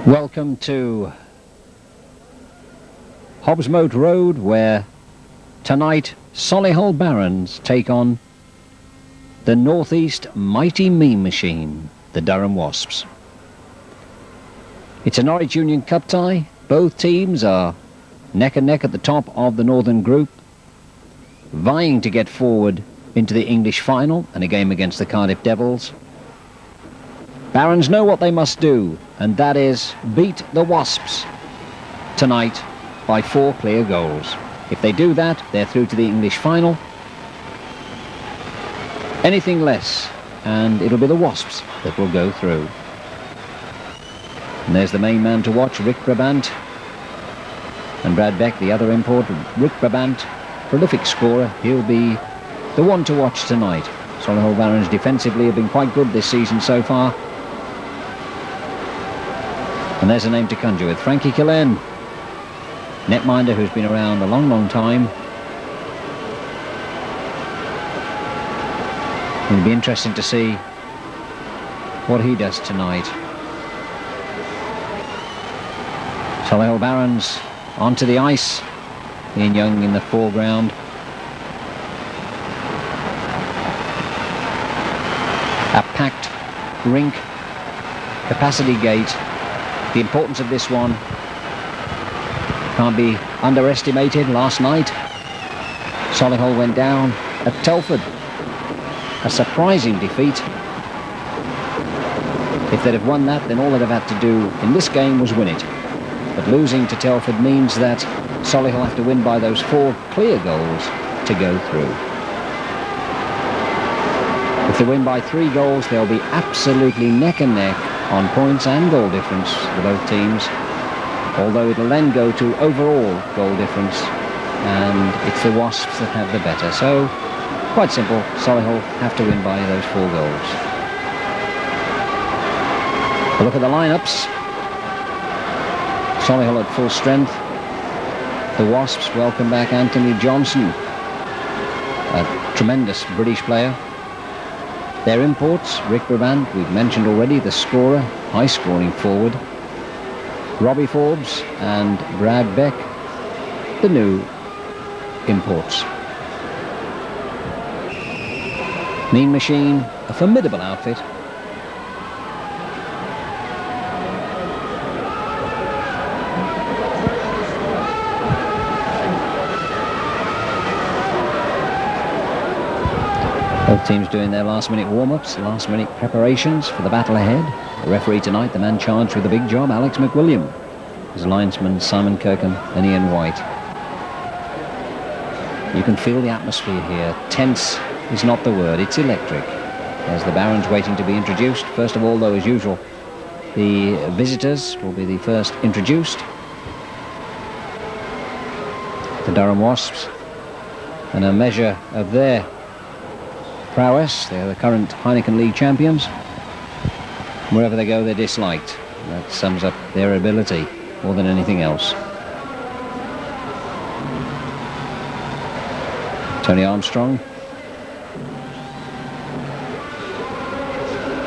Welcome to Hobbsmoat Road, where tonight Solihull Barons take on the Northeast Mighty Mean Machine, the Durham Wasps. It's a Norwich Union Cup tie. Both teams are neck and neck at the top of the Northern Group, vying to get forward into the English final and a game against the Cardiff Devils. Barons know what they must do, and that is beat the Wasps tonight by 4 clear goals. If they do that, they're through to the English final. Anything less, and it'll be the Wasps that will go through. And there's the main man to watch, Rick Brabant. And Brad Beck, the other import. Rick Brabant, prolific scorer. He'll be the one to watch tonight. Solihull Barons defensively have been quite good this season so far. And there's a name to conjure with, Frankie Killen, netminder who's been around a long, long time. It'll be interesting to see what he does tonight. Solihull Barons onto the ice. Ian Young in the foreground. A packed rink, capacity gate. The importance of this one can't be underestimated. Last night, Solihull went down at Telford. A surprising defeat. If they'd have won that, then all they'd have had to do in this game was win it. But losing to Telford means that Solihull have to win by those 4 clear goals to go through. If they win by 3 goals, they'll be absolutely neck and neck on points and goal difference for both teams, although it'll then go to overall goal difference, and it's the Wasps that have the better. So, quite simple, Solihull have to win by those 4 goals. A look at the lineups. Solihull at full strength. The Wasps welcome back Anthony Johnson, a tremendous British player. Their imports, Rick Brabant, we've mentioned already, the scorer, high-scoring forward. Robbie Forbes and Brad Beck, the new imports. Mean Machine, a formidable outfit. Both teams doing their last-minute warm-ups, last-minute preparations for the battle ahead. The referee tonight, the man charged with the big job, Alex McWilliam. His linesmen, Simon Kirkham and Ian White. You can feel the atmosphere here. Tense is not the word, it's electric. There's the Barons waiting to be introduced. First of all, though, as usual, the visitors will be the first introduced. The Durham Wasps. And a measure of their prowess. They're the current Heineken League champions. Wherever they go, they're disliked. That sums up their ability more than anything else. Tony Armstrong,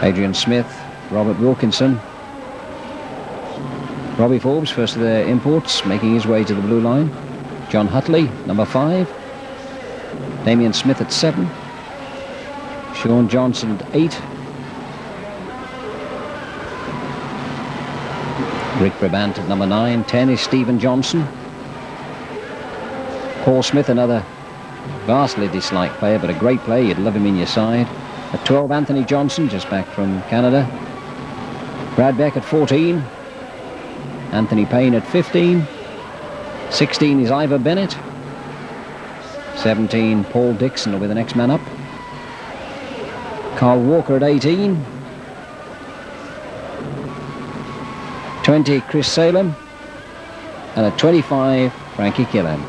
Adrian Smith, Robert Wilkinson, Robbie Forbes, first of their imports, making his way to the blue line. John Hutley, number 5. Damien Smith at 7. Sean Johnson at 8. Rick Brabant at number 9. 10 is Stephen Johnson. Paul Smith, another vastly disliked player, but a great player. You'd love him in your side. At 12, Anthony Johnson, just back from Canada. Brad Beck at 14. Anthony Payne at 15. 16 is Ivor Bennett. 17, Paul Dixon will be the next man up. Carl Walker at 18. 20, Chris Salem. And at 25, Frankie Killen.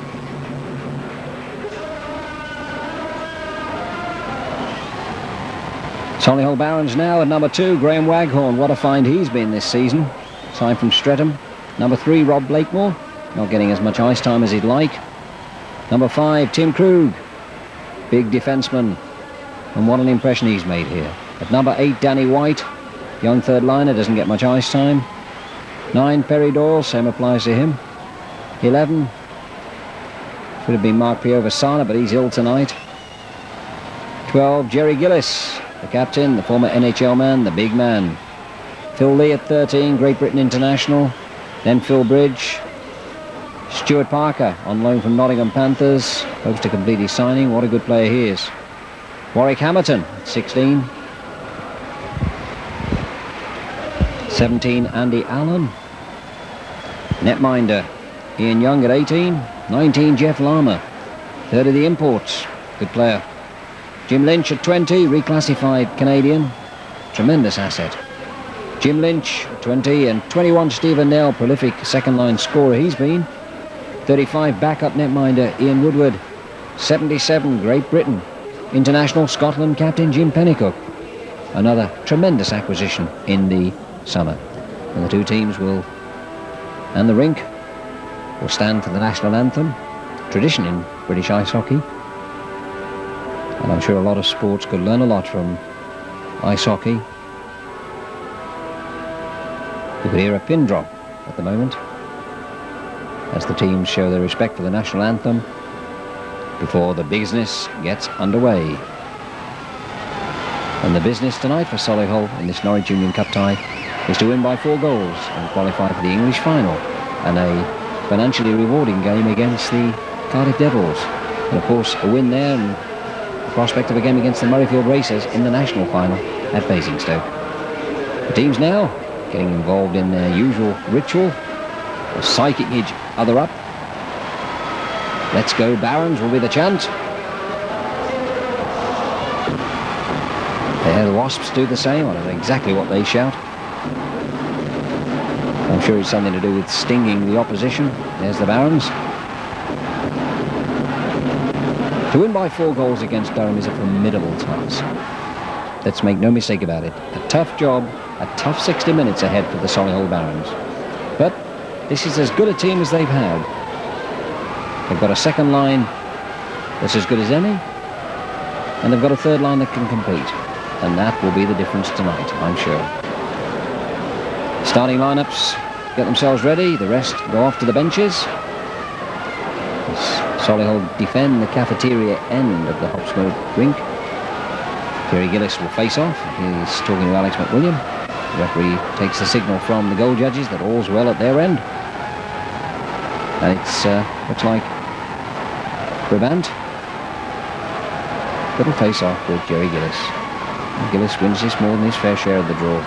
Solihull Barons now at number 2, Graham Waghorn. What a find he's been this season. Signed from Streatham. Number 3, Rob Blakemore. Not getting as much ice time as he'd like. Number 5, Tim Krug. Big defenceman. And what an impression he's made here. At number 8, Danny White. Young third liner, doesn't get much ice time. 9, Perry Doyle, same applies to him. 11, should have been Mark Piovasana, but he's ill tonight. 12, Jerry Gillis, the captain, the former NHL man, the big man. Phil Lee at 13, Great Britain international. Then Phil Bridge. Stuart Parker on loan from Nottingham Panthers, hopes to complete his signing. What a good player he is. Warwick Hamilton at 16. 17, Andy Allen. Netminder Ian Young at 18. 19, Jeff Lama, third of the imports, good player. Jim Lynch at 20, reclassified Canadian, tremendous asset. Jim Lynch at 20, and 21, Stephen Nell, prolific second-line scorer he's been. 35, backup netminder Ian Woodward. 77, Great Britain international Scotland captain Jim Pennycook. Another tremendous acquisition in the summer. And the two teams will, and the rink, will stand for the national anthem, tradition in British ice hockey. And I'm sure a lot of sports could learn a lot from ice hockey. You could hear a pin drop at the moment as the teams show their respect for the national anthem before the business gets underway. And the business tonight for Solihull in this Norwich Union Cup tie is to win by 4 goals and qualify for the English final, and a financially rewarding game against the Cardiff Devils. And of course a win there and the prospect of a game against the Murrayfield Racers in the national final at Basingstoke. The teams now getting involved in their usual ritual of psyching each other up. Let's go Barons will be the chant. There the Wasps do the same. I don't know exactly what they shout. I'm sure it's something to do with stinging the opposition. There's the Barons. To win by 4 goals against Durham is a formidable task. Let's make no mistake about it. A tough job, a tough 60 minutes ahead for the Solihull Barons. But this is as good a team as they've had. They've got a second line that's as good as any, and they've got a third line that can compete. And that will be the difference tonight, I'm sure. Starting lineups get themselves ready, the rest go off to the benches. Solihull defend the cafeteria end of the Hopsmoat rink. Jerry Gillis will face off. He's talking to Alex McWilliam. The referee takes the signal from the goal judges that all's well at their end. And it's looks like Brabant. Little face off with Jerry Gillis. And Gillis wins this more than his fair share of the draw.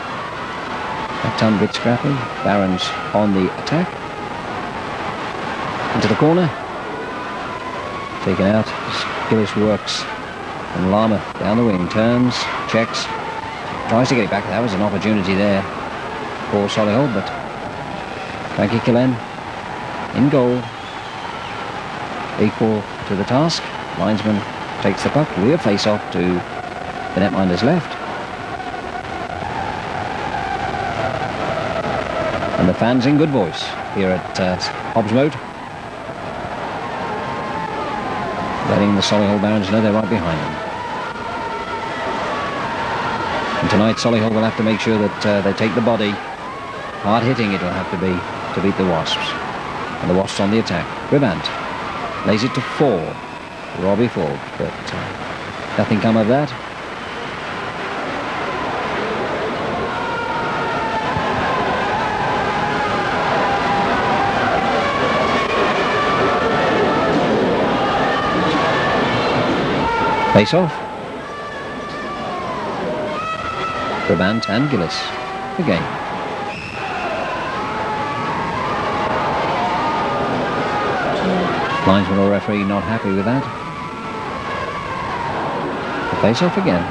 That time bit scrappy. Barons on the attack. Into the corner. Taken out. Gillis works. And Lama down the wing. Turns. Checks. Tries to get it back. That was an opportunity there for Solihull, but Frankie Killen in goal. Equal to the task. Linesman takes the puck. Weird face off to the netminder's left. And the fans in good voice here at Hopsmoat, letting the Solihull Barons know they're right behind them. And tonight Solihull will have to make sure that they take the body. Hard hitting it'll have to be to beat the Wasps. And the Wasps on the attack. Brabant lays it to 4. Robbie Ford, but nothing come of that. Face off. Brabant and Gillis again. Linesman or referee not happy with that. The face off again.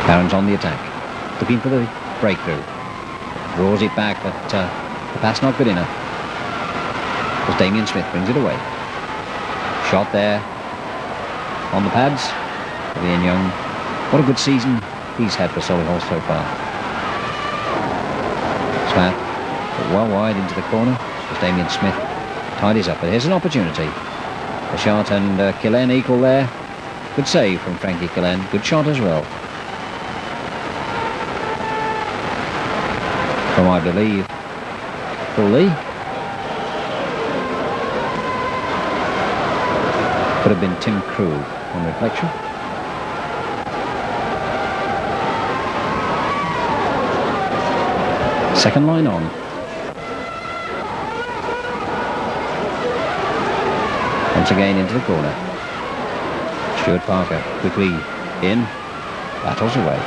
Barons on the attack, looking for the breakthrough. Draws it back, but the pass not good enough. As Damien Smith brings it away. Shot there on the pads. Ian Young, what a good season he's had for Solihull so far. Slap, but well wide into the corner as Damien Smith tidies up. But here's an opportunity. Bashart and Killen equal there. Good save from Frankie Killen. Good shot as well. From, I believe, Phil Lee. Could have been Tim Krug on reflection. Second line on. Once again into the corner. Stuart Parker quickly in. Battles away.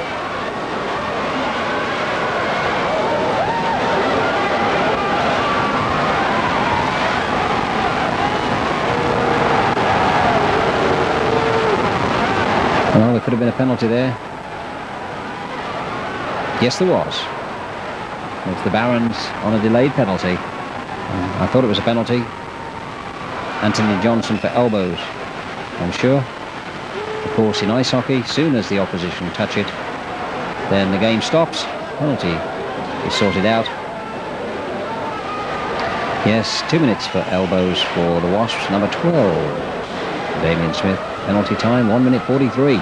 Well, there could have been a penalty there. Yes, there was. It's the Barons on a delayed penalty. I thought it was a penalty. Anthony Johnson for elbows, I'm sure. Of course, in ice hockey, soon as the opposition touch it, then the game stops. Penalty is sorted out. Yes, 2 minutes for elbows for the Wasps. Number 12, Damien Smith. Penalty time, 1 minute 43.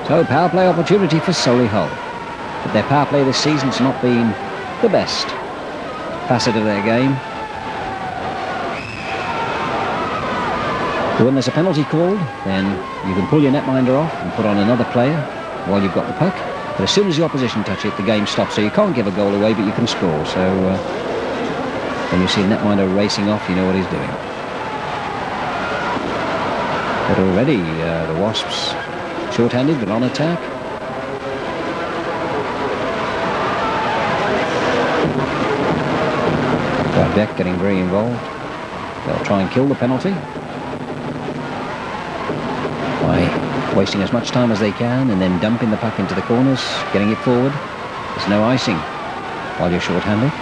So, power play opportunity for Solihull. But their power play this season's not been the best facet of their game. But when there's a penalty called, then you can pull your netminder off and put on another player while you've got the puck. But as soon as the opposition touch it, the game stops. So you can't give a goal away, but you can score. So when you see a netminder racing off, you know what he's doing. But already the Wasps short-handed but on attack. Beck getting very involved. They'll try and kill the penalty by wasting as much time as they can and then dumping the puck into the corners, getting it forward. There's no icing while you're short-handed.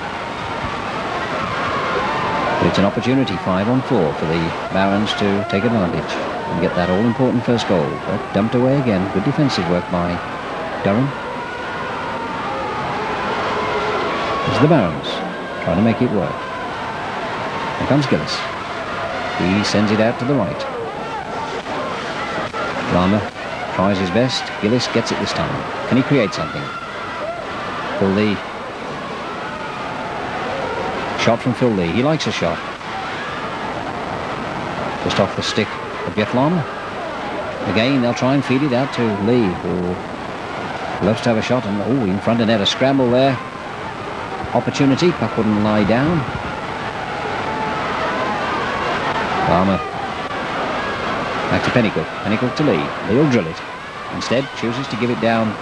But it's an opportunity, 5-on-4, for the Barons to take advantage and get that all-important first goal. But dumped away again. Good defensive work by Durham. There's the Barons trying to make it work. Here comes Gillis. He sends it out to the right. Lama tries his best. Gillis gets it this time. Can he create something? Phil Lee. Shot from Phil Lee. He likes a shot. Just off the stick of Jeff Lama. Again, they'll try and feed it out to Lee, who loves to have a shot. And in front of net, a scramble there. Opportunity. Puck wouldn't lie down. Lama. Back to Pennycook. Pennycook to Lee. Lee'll drill it. Instead, chooses to give it down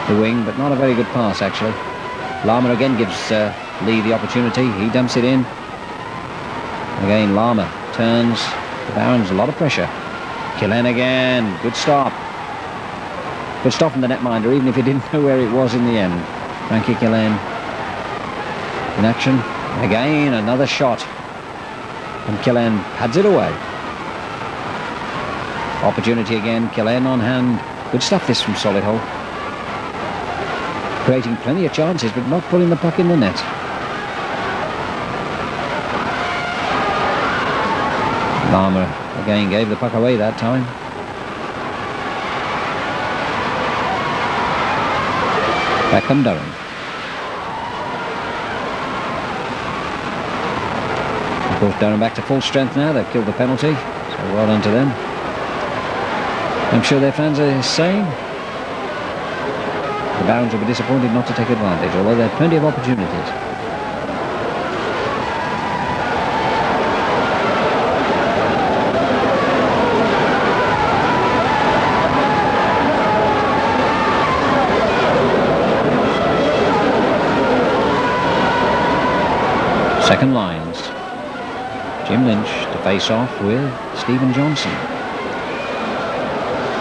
the wing, but not a very good pass, actually. Lama again gives Lee the opportunity. He dumps it in. Again, Lama turns. The Barons, a lot of pressure. Killen again. Good stop. Good stop from the netminder, even if he didn't know where it was in the end. Frankie Killen in action. Again, another shot. And Killen pads it away. Opportunity again. Killen on hand. Good stuff this from Solihull. Creating plenty of chances, but not putting the puck in the net. Lama again gave the puck away that time. Back come Durham. Of course, Durham back to full strength now. They've killed the penalty, so well done to them. I'm sure their fans are saying the Barons will be disappointed not to take advantage, although there are plenty of opportunities. Second lines. Jim Lynch to face off with Stephen Johnson.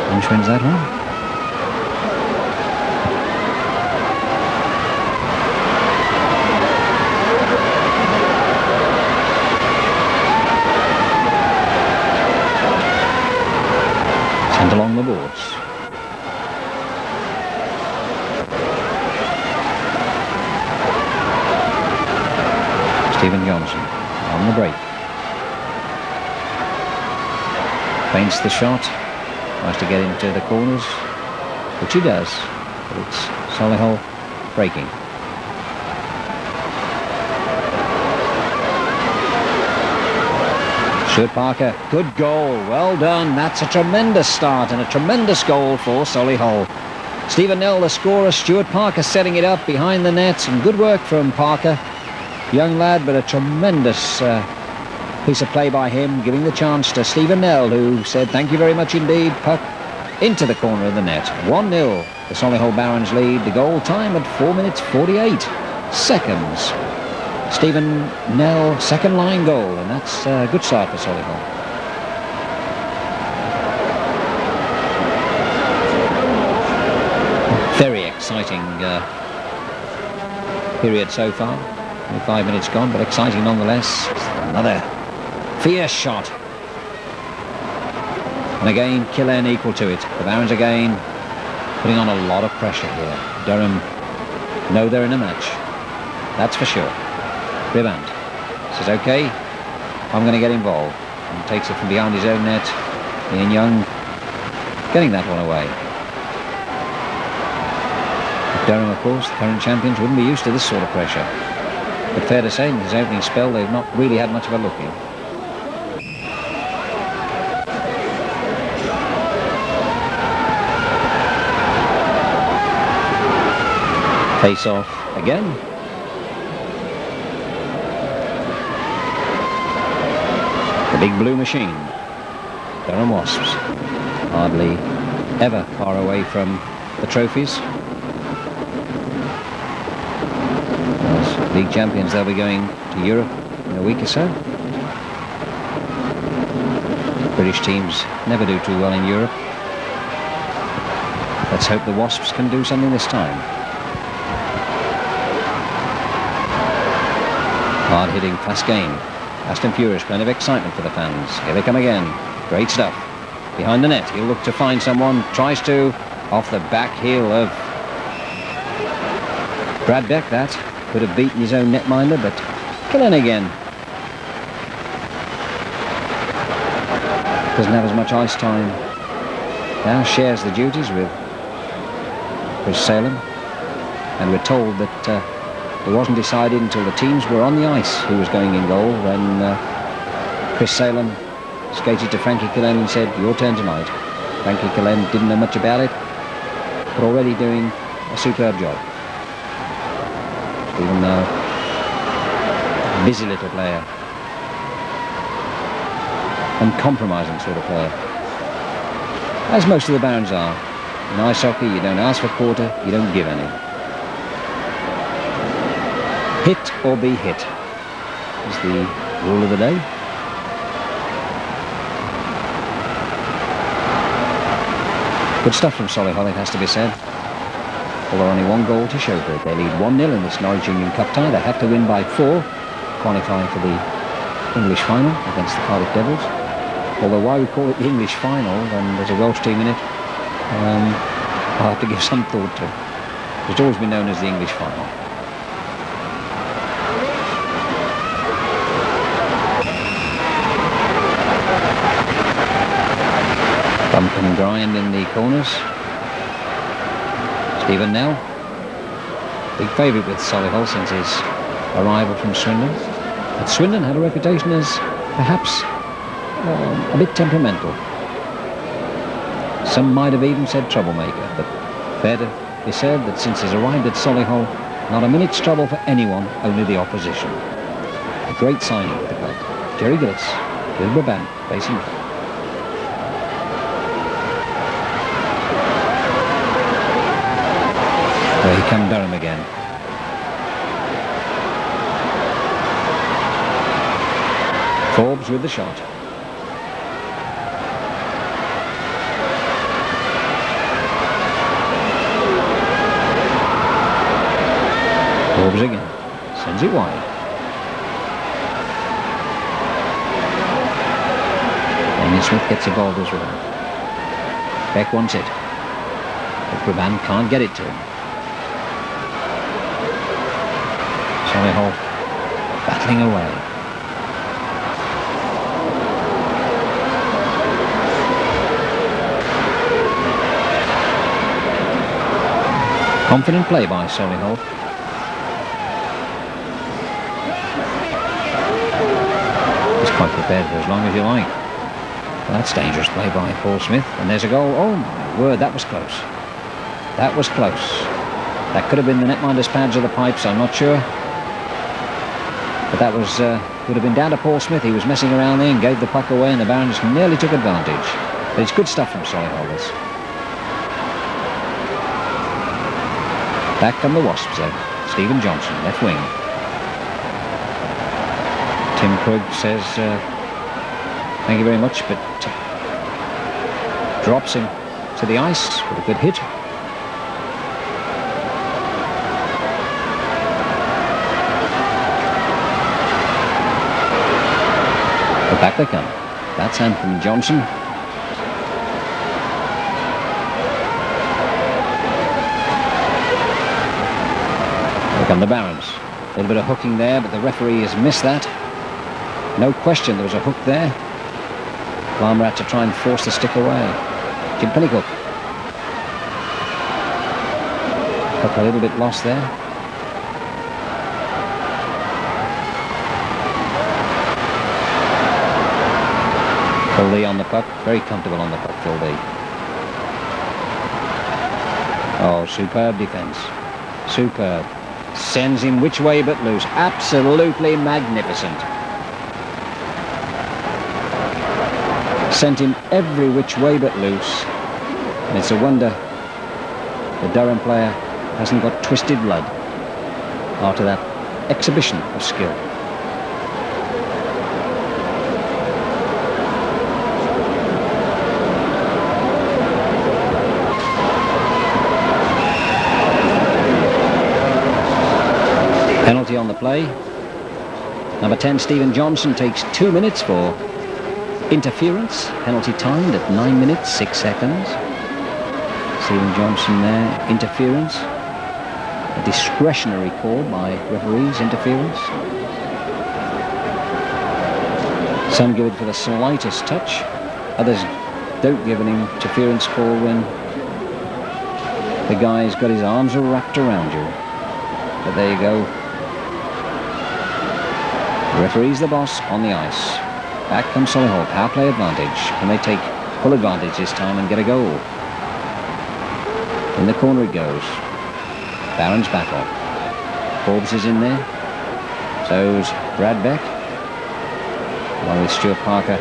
Lynch wins that one. Sent along the boards. Stephen Johnson on the break. Feints the shot. Tries to get into the corners, which he does, but it's Solihull breaking. Stuart Parker, good goal, well done. That's a tremendous start and a tremendous goal for Solihull. Stephen Nell, the scorer, Stuart Parker setting it up behind the net. Some good work from Parker. Young lad, but a tremendous piece of play by him, giving the chance to Stephen Nell, who said thank you very much indeed. Puck into the corner of the net. 1-0, the Solihull Barons lead. The goal time at 4 minutes 48 seconds. Stephen Nell, second line goal, and that's a good start for Solihull. Very exciting period so far. Only 5 minutes gone, but exciting nonetheless. Another fierce shot. And again, Killen equal to it. The Barons again putting on a lot of pressure here. Durham know they're in a match. That's for sure. Riband says, OK, I'm going to get involved. And takes it from behind his own net. Ian Young getting that one away. Durham, of course, the current champions, wouldn't be used to this sort of pressure. But fair to say, in his opening spell, they've not really had much of a look in. Face off again. The big blue machine. Durham Wasps. Hardly ever far away from the trophies. As league champions, they'll be going to Europe in a week or so. British teams never do too well in Europe. Let's hope the Wasps can do something this time. Hard-hitting, fast game. Fast and furious, plenty of excitement for the fans. Here they come again. Great stuff. Behind the net, he'll look to find someone. Tries to, off the back heel of Brad Beck, that. Could have beaten his own netminder, but Killen again. Doesn't have as much ice time. Now shares the duties with Chris Salem. And we're told that it wasn't decided until the teams were on the ice who was going in goal when Chris Salem skated to Frankie Killen and said, your turn tonight. Frankie Killen didn't know much about it, but already doing a superb job. Even though busy little player, uncompromising sort of player, as most of the Barons are. In ice hockey, you don't ask for quarter, you don't give any. Hit or be hit is the rule of the day. Good stuff from Solihull, it has to be said. Although only one goal to show for it. They lead 1-0 in this Norwich Union Cup tie. They have to win by 4, qualifying for the English final against the Cardiff Devils. Although why we call it the English final when there's a Welsh team in it, I'll have to give some thought to. It's always been known as the English final. Bump and grind in the corners. Stephen Nell, big favourite with Solihull since his arrival from Swindon. But Swindon had a reputation as perhaps a bit temperamental. Some might have even said troublemaker, but fair to be said that since he's arrived at Solihull, not a minute's trouble for anyone, only the opposition. A great signing for the club. Jerry Gillis, with Brabant facing back. Well, here come Durham again. Forbes with the shot. Forbes again. Sends it wide. Damien Smith gets involved as well. Beck wants it. But Brabant can't get it to him. Solihull battling away. Confident play by Solihull. He's quite prepared for as long as you like. Well, that's dangerous play by Paul Smith. And there's a goal. Oh my word, that was close. That was close. That could have been the netminder's pads or the pipes, I'm not sure. But that was would have been down to Paul Smith. He was messing around there and gave the puck away, and the Barons nearly took advantage. But it's good stuff from Solihull, this. Back come the Wasps, though. Stephen Johnson, left wing. Tim Krug says thank you very much, but drops him to the ice with a good hit. But back they come. That's Anthony Johnson. Here come the Barons. A little bit of hooking there, but the referee has missed that. No question there was a hook there. Palmer had to try and force the stick away. Jim Pennycook. Puck a little bit lost there. Phil Lee on the puck. Very comfortable on the puck, Phil Lee. Oh, superb defence. Superb. Sends him which way but loose. Absolutely magnificent. Sent him every which way but loose. And it's a wonder the Durham player hasn't got twisted blood after that exhibition of skill. Penalty on the play. Number 10, Stephen Johnson, takes 2 minutes for interference. Penalty timed at 9 minutes 6 seconds. Stephen Johnson there, interference. A discretionary call by referees, interference. Some give it for the slightest touch. Others don't give an interference call when the guy's got his arms wrapped around you. But there you go. The referee's the boss on the ice. Back comes Solihull, power play advantage. Can they take full advantage this time and get a goal? In the corner it goes. Barron's battle. Forbes is in there. So's Brad Beck. Along with Stuart Parker.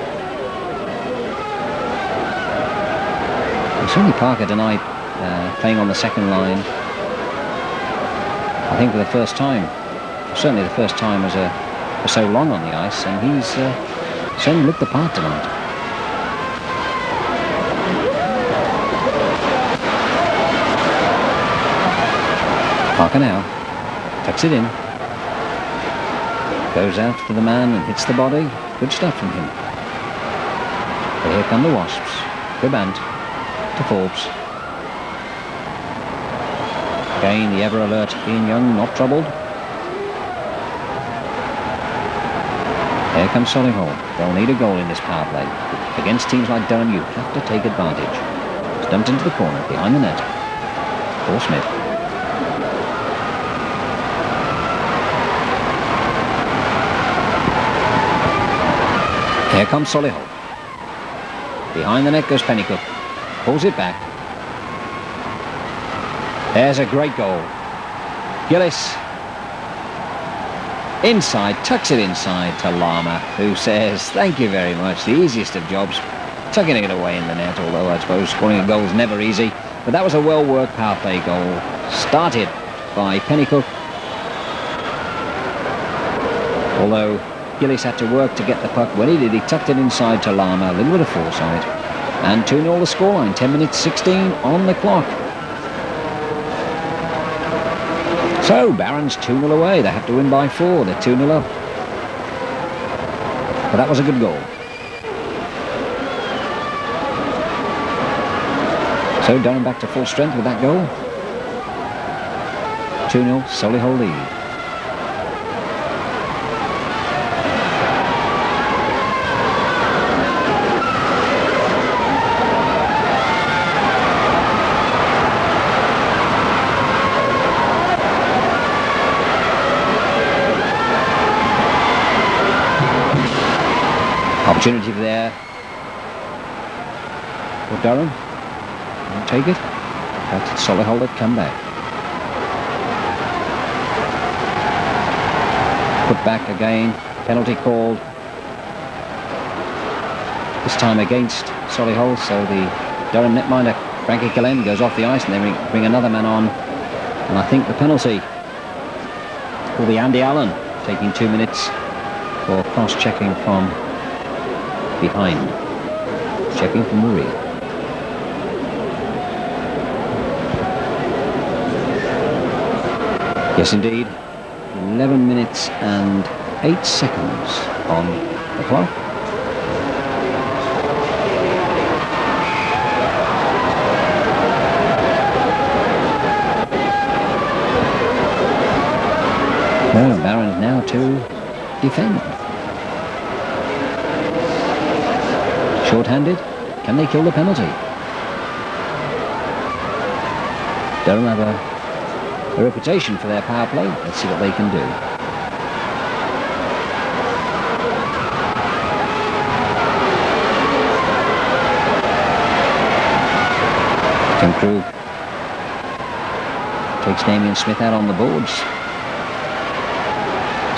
It's only Parker tonight playing on the second line. I think for the first time. Certainly the first time as for so long on the ice, and he's certainly looked the part tonight. Parker now tucks it in, goes out to the man and hits the body. Good stuff from him. But here come the Wasps. Riband to Forbes. Again the ever alert Ian Young, not troubled. Here comes Solihull. They'll need a goal in this power play. Against teams like Durham, you have to take advantage. It's dumped into the corner, behind the net. Paul Smith. Here comes Solihull. Behind the net goes Pennycook. Pulls it back. There's a great goal. Gillis. Inside, tucks it inside to Lama, who says, thank you very much. The easiest of jobs, tucking it away in the net, although I suppose scoring a goal is never easy. But that was a well-worked power play goal, started by Pennycook. Although Gillis had to work to get the puck. When he did, he tucked it inside to Lama, a little bit of foresight. And 2-0 the scoreline, 10 minutes 16 on the clock. So, Barons 2-0 away. They have to win by 4. They're 2-0 up. But that was a good goal. So, Durham back to full strength with that goal. 2-0, Solihull lead. Opportunity there for Durham. Won't take it. That's Solihull that come back. Put back again. Penalty called. This time against Solihull, so the Durham netminder Frankie Killen goes off the ice, and they bring another man on. And I think the penalty will be Andy Allen, taking 2 minutes for cross-checking from behind. Checking from the rear. Yes, indeed. 11 minutes and 8 seconds on the clock. Well, Barron's now to defend. Short-handed. Can they kill the penalty? Durham have a reputation for their power play. Let's see what they can do. Tim Krug takes Damien Smith out on the boards.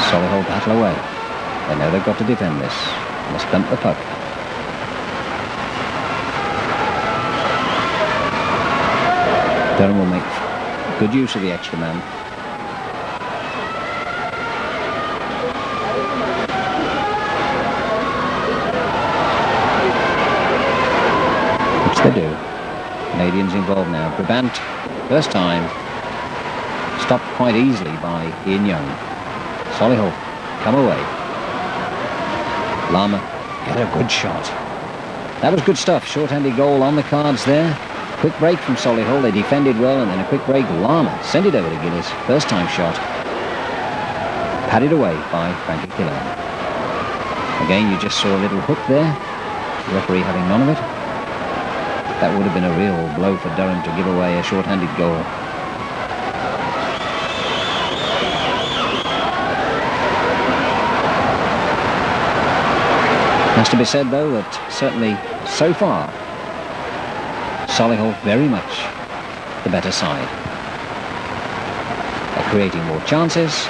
Solihull battle away. They know they've got to defend this. Must dump the puck. Durham will make good use of the extra man. Which they do. Canadians involved now. Brabant, first time, stopped quite easily by Ian Young. Solihull, come away. Lama, get a good shot. That was good stuff. Short-handed goal on the cards there. Quick break from Solihull. They defended well, and then a quick break. Lama sent it over to Gillis. First time shot. Padded away by Frankie Killen. Again, you just saw a little hook there. The referee having none of it. That would have been a real blow for Durham to give away a short-handed goal. Has to be said, though, that certainly so far, Solihull very much the better side. They're creating more chances,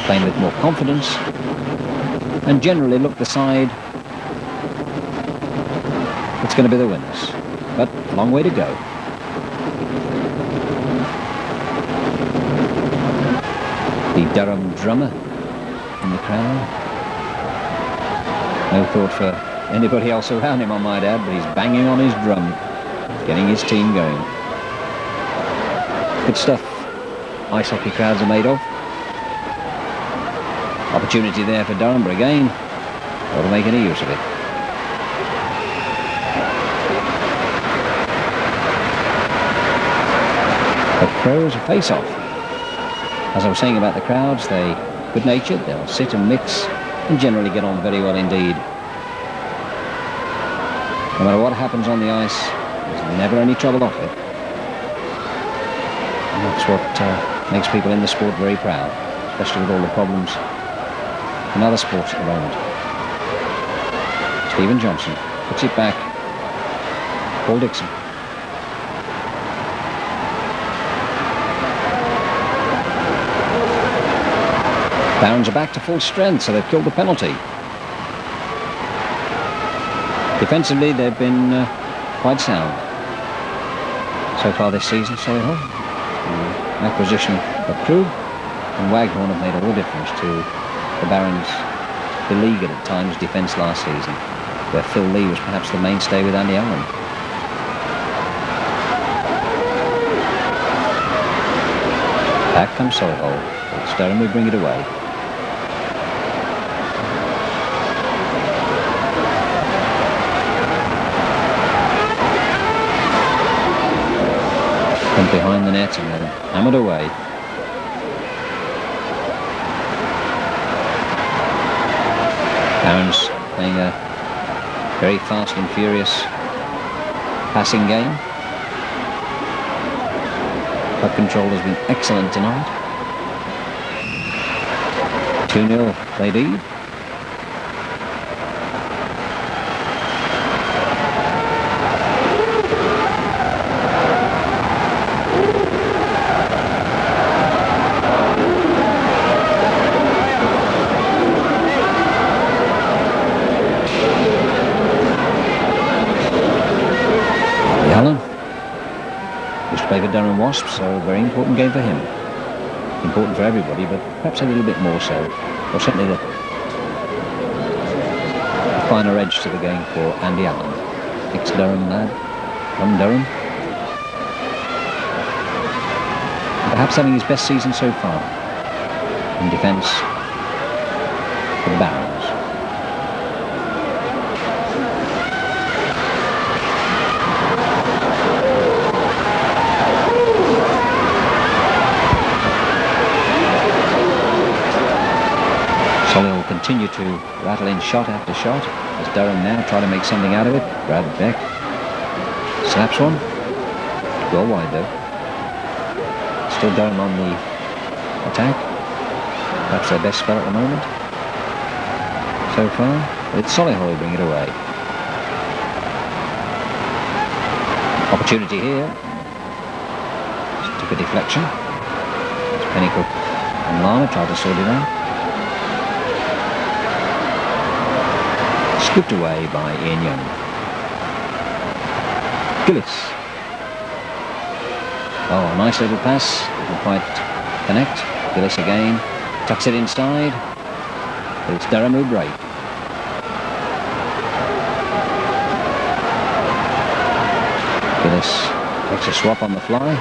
playing with more confidence, and generally look the side that's going to be the winners. But a long way to go. The Durham drummer in the crowd. No thought for anybody else around him, I might add, but he's banging on his drum, getting his team going. Good stuff ice hockey crowds are made of. Opportunity there for Durham, but again, got to make any use of it. The Crows, a face-off. As I was saying about the crowds, they good-natured, they'll sit and mix and generally get on very well indeed. No matter what happens on the ice, there's never any trouble off it. And that's what makes people in the sport very proud, especially with all the problems in other sports at the moment. Stephen Johnson puts it back. Paul Dixon. Barons are back to full strength, so they've killed the penalty. Defensively, they've been quite sound so far this season. Solihull, the acquisition of Krug and Waghorn have made all the difference to the Barons' beleaguered at times defence last season, where Phil Lee was perhaps the mainstay with Andy Allen. Back comes Solihull. Durham will bring it away. From behind the net and then hammered away. Barons playing a very fast and furious passing game. Puck control has been excellent tonight. 2-0 they lead. Durham Wasps, so a very important game for him. Important for everybody, but perhaps a little bit more so. Or certainly the finer edge to the game for Andy Allen, ex-Durham lad from Durham. Perhaps having his best season so far in defence for the Barons. Solihull continue to rattle in shot after shot as Durham now try to make something out of it. Brad Beck slaps one. Well wide though. Still Durham on the attack. Perhaps their best spell at the moment so far. But it's Solihull who bring it away. Opportunity here. Just took a deflection. Pennycook and Lana tried to sort it out. Scooped away by Ian Young. Gillis. Oh, a nice little pass. Didn't quite connect. Gillis again. Tucks it inside. But it's Durham who break. Gillis takes a swap on the fly.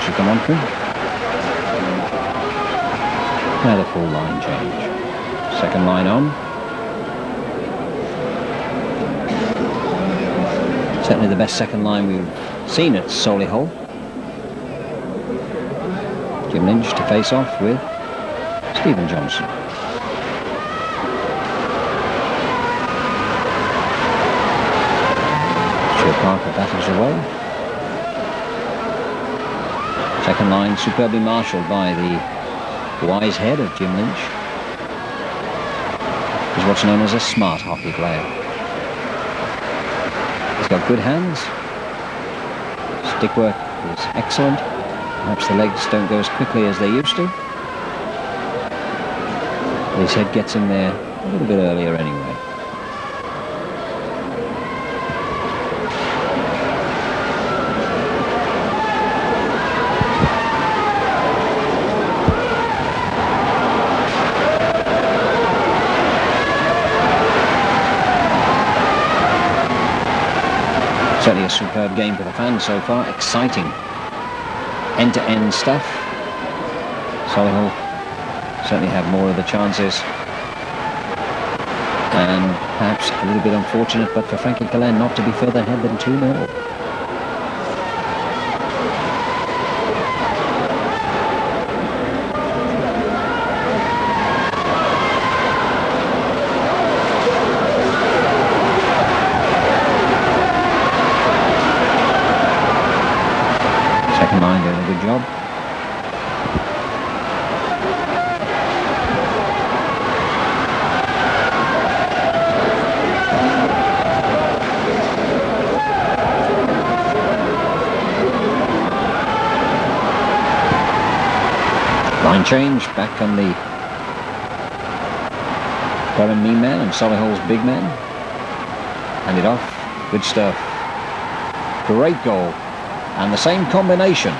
Should come on through. Now the full line change. Second line on. Certainly the best second line we've seen at Solihull. Jim Lynch to face off with Stephen Johnson. Stuart Parker battles away. Second line superbly marshalled by the wise head of Jim Lynch. He's what's known as a smart hockey player. He's got good hands. Stick work is excellent. Perhaps the legs don't go as quickly as they used to. But his head gets in there a little bit earlier anyway. Certainly a superb game for the fans so far. Exciting end-to-end stuff. Solihull certainly have more of the chances. And perhaps a little bit unfortunate, but for Frankie Cullen not to be further ahead than 2-0. Second line doing a good job. Line change, back on the Durham mean man and Solihull's big man. Hand it off, good stuff. Great goal. And the same combination.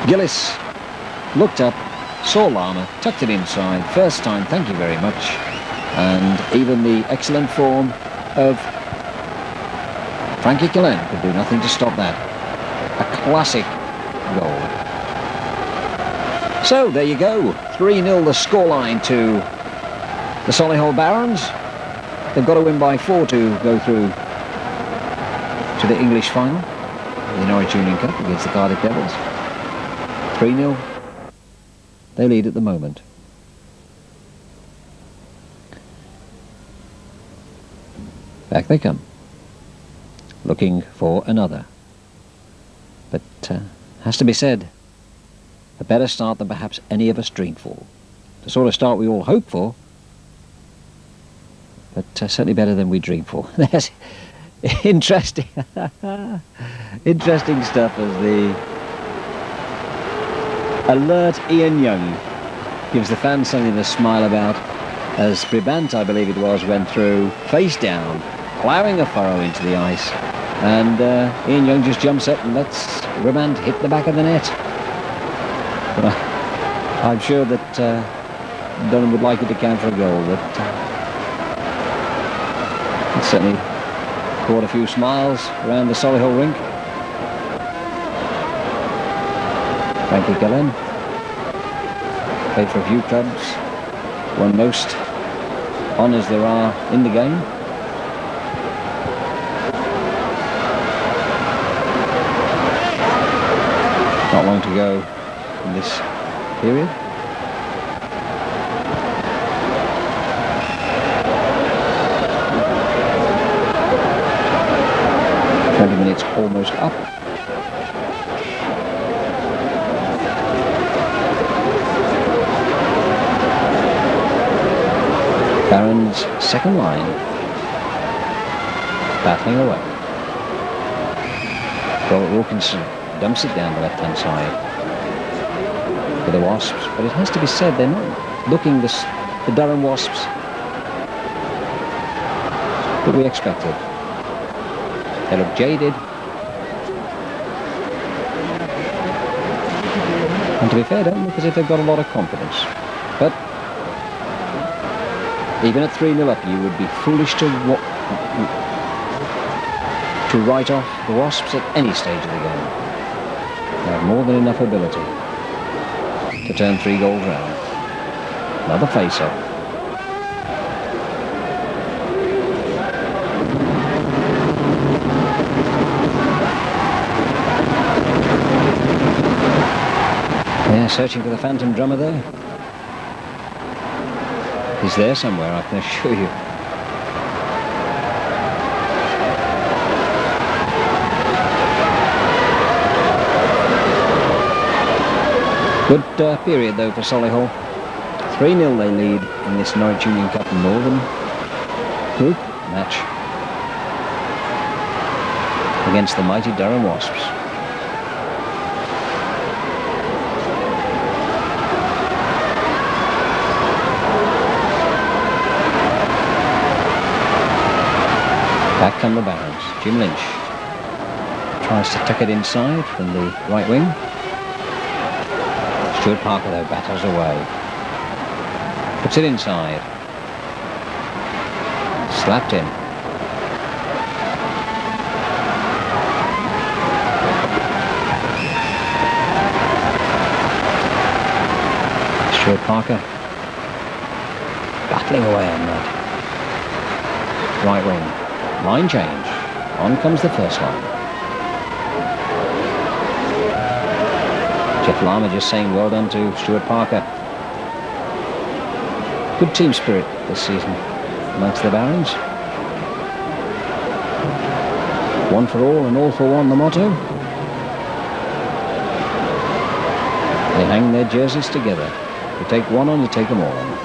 Gillis looked up, saw Lana, tucked it inside. First time, thank you very much. And even the excellent form of Frankie Cullen could do nothing to stop that. A classic goal. So there you go. 3-0 the scoreline to the Solihull Barons. They've got to win by 4 to go through to the English final, the Norwich Union Cup against the Cardiff Devils. 3-0. They lead at the moment. Back they come, looking for another. But has to be said, a better start than perhaps any of us dreamed for. The sort of start we all hope for, but certainly better than we dreamed for. There's interesting stuff as the alert Ian Young gives the fans something to smile about, as Brabant, I believe it was, went through face down, ploughing a furrow into the ice, and Ian Young just jumps up and lets Brabant hit the back of the net. But I'm sure that Durham would like it to count for a goal, but it certainly brought a few smiles around the Solihull rink. Frankie Cullen played for a few clubs, won most honours there are in the game. Not long to go in this period. Minutes almost up. Barron's second line battling away. Robert Wilkinson dumps it down the left-hand side for the Wasps, but it has to be said they're not looking the Durham Wasps that we expected. They look jaded. And to be fair, don't look as if they've got a lot of confidence. But even at 3-0 up, you would be foolish to write off the Wasps at any stage of the game. They have more than enough ability to turn 3 goals round. Another face-off. Searching for the phantom drummer there. He's there somewhere, I can assure you. Good period though for Solihull. 3-0 they lead in this Norwich Union Cup Northern Group match against the mighty Durham Wasps. Back come the Barons. Jim Lynch tries to tuck it inside from the right wing. Stuart Parker though battles away. Puts it inside. Slapped in. Stuart Parker battling away on that right wing. Line change. On comes the first line. Jeff Larmer just saying well done to Stuart Parker. Good team spirit this season amongst the Barons. One for all and all for one, the motto. They hang their jerseys together. You take one on, you take them all on.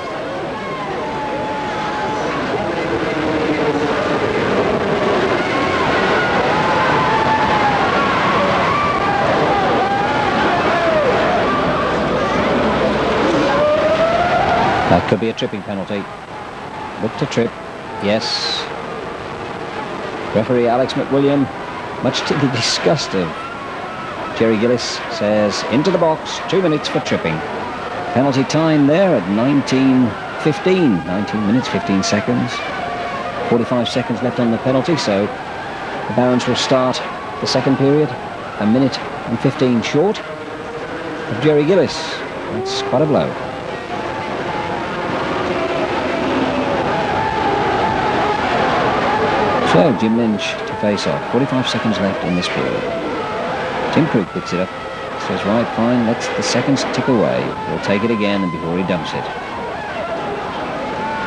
That could be a tripping penalty. Look to trip. Yes. Referee Alex McWilliam, much to the disgust of Jerry Gillis, says into the box, 2 minutes for tripping. Penalty time there at 19:15. 19 minutes, 15 seconds. 45 seconds left on the penalty, so the Barons will start the second period 1 minute and 15 short of Jerry Gillis. That's quite a blow. So, Jim Lynch to face off. 45 seconds left in this period. Tim Krug picks it up. Says, right, fine, lets the seconds tick away. We'll take it again, and before he dumps it.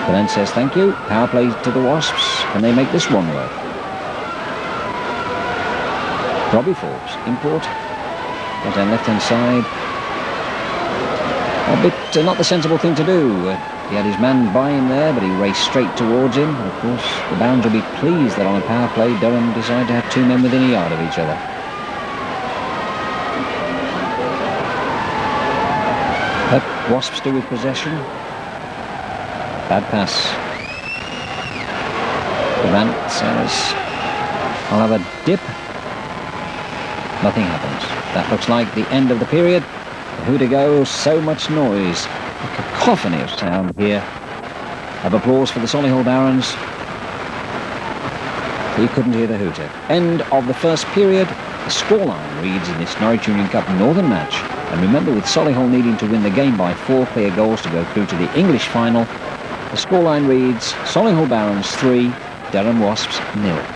Glenn says, thank you. Power play to the Wasps. Can they make this one work? Robbie Forbes, import. Goes down left-hand side. A bit not the sensible thing to do. He had his man by him there, but he raced straight towards him. And of course, the Barons will be pleased that on a power play, Durham decide to have 2 men within a yard of each other. But Wasps do with possession. Bad pass. Grant says, I'll have a dip. Nothing happens. That looks like the end of the period. Who to go? So much noise. A cacophony of sound here. Of applause for the Solihull Barons. He couldn't hear the hooter. End of the first period. The scoreline reads in this Norwich Union Cup Northern match. And remember, with Solihull needing to win the game by 4 clear goals to go through to the English final, the scoreline reads Solihull Barons 3, Durham Wasps 0.